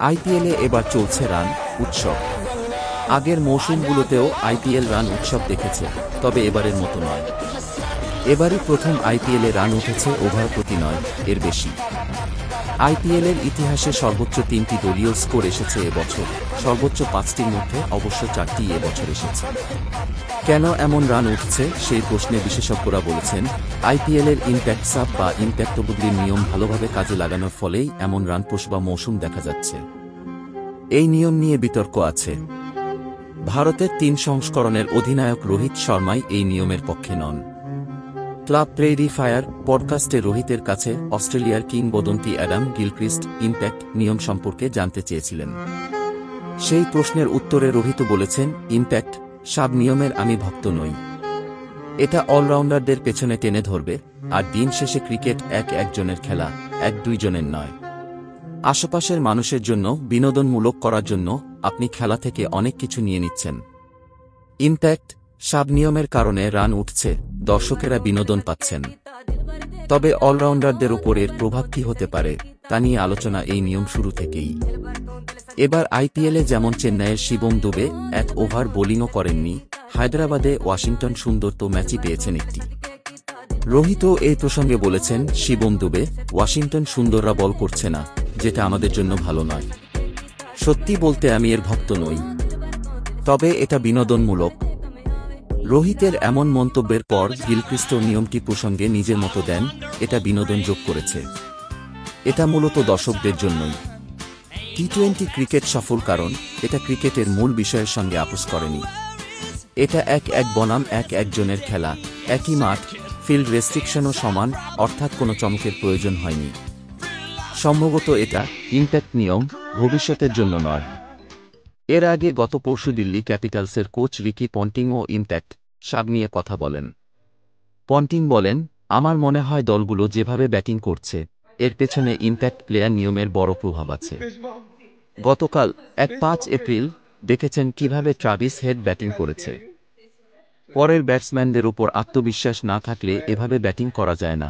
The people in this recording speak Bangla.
আইপিএলে এবার চলছে রান উৎসব। আগের মৌসুমগুলোতেও আইপিএল রান উৎসব দেখেছে, তবে এবারের মতো নয়। এবারই প্রথম আইপিএলে রান উঠেছে ওভার প্রতি 9 এর বেশি। আইপিএলের ইতিহাসে সর্বোচ্চ 3টি দলীয় স্কোর এসেছে এবছর, সর্বোচ্চ 5টির মধ্যে অবশ্য 4টি এবছর এসেছে। কেন এমন রান উঠছে সেই প্রশ্নে বিশেষজ্ঞরা বলেছেন, আইপিএলের ইম্প্যাক্ট সাব বা ইম্প্যাক্ট বদলির নিয়ম ভালোভাবে কাজে লাগানোর ফলেই এমন রান পোষবা মৌসুম দেখা যাচ্ছে। এই নিয়ম নিয়ে বিতর্ক আছে। ভারতের 3 সংস্করণের অধিনায়ক রোহিত শর্মাই এই নিয়মের পক্ষে নন। ক্লাব প্রেইরি ফায়ার পডকাস্টে রোহিতের কাছে অস্ট্রেলিয়ার কিংবদন্তি অ্যাডাম গিলক্রিস্ট ইম্প্যাক্ট নিয়ম সম্পর্কে জানতে চেয়েছিলেন। সেই প্রশ্নের উত্তরে রোহিত বলেছেন, ইম্প্যাক্ট সাব নিয়মের আমি ভক্ত নই। এটা অলরাউন্ডারদের পেছনে টেনে ধরবে, আর দিন শেষে ক্রিকেট একজনের খেলা, 1-2 জনের নয়। আশেপাশের মানুষের জন্য বিনোদনমূলক করার জন্য আপনি খেলা থেকে অনেক কিছু নিয়ে নিচ্ছেন। ইম্প্যাক্ট সাব নিয়মের কারণে রান উঠছে, দর্শকেরা বিনোদন পাচ্ছেন। তবে অলরাউন্ডারদের উপর এর প্রভাব কী হতে পারে তা নিয়ে আলোচনা এই নিয়ম শুরু থেকেই। এবার আইপিএলে যেমন চেন্নাইয়ের শিবম দুবে 1 ওভার বোলিংও করেননি, হায়দ্রাবাদে ওয়াশিংটন সুন্দর তো ম্যাচই পেয়েছেন একটি। রোহিতও এই প্রসঙ্গে বলেছেন, শিবম দুবে ওয়াশিংটন সুন্দররা বল করছে না, যেটা আমাদের জন্য ভালো নয়। সত্যি বলতে আমি এর ভক্ত নই, তবে এটা বিনোদনমূলক। রোহিতের এমন মন্তব্যের পর গিলক্রিস্ট নিয়মটি প্রসঙ্গে নিজের মতো দেন, এটা বিনোদন যোগ করেছে। এটা মূলত দর্শকদের জন্যই। টি-20 ক্রিকেট সফল, কারণ এটা ক্রিকেটের মূল বিষয়ের সঙ্গে আপোস করেনি। এটা এক বনাম একজনের খেলা, একই মাঠ, ফিল্ড রেস্ট্রিকশনও সমান, অর্থাৎ কোনো চমকের প্রয়োজন হয়নি। সম্ভবত এটা ইম্প্যাক্ট নিয়ম ভবিষ্যতের জন্য নয়। এর আগে গত পরশু দিল্লি ক্যাপিটালসের কোচ রিকি পন্টিংও ইম্প্যাক্ট সাব নিয়ে কথা বলেন। পন্টিং বলেন, আমার মনে হয় দলগুলো যেভাবে ব্যাটিং করছে এর পেছনে ইম্প্যাক্ট প্লেয়ার নিয়মের বড় প্রভাব আছে। গতকাল 5 এপ্রিল দেখেছেন কিভাবে ট্রাভিস হেড ব্যাটিং করেছে। পরের ব্যাটসম্যানদের উপর আত্মবিশ্বাস না থাকলে এভাবে ব্যাটিং করা যায় না।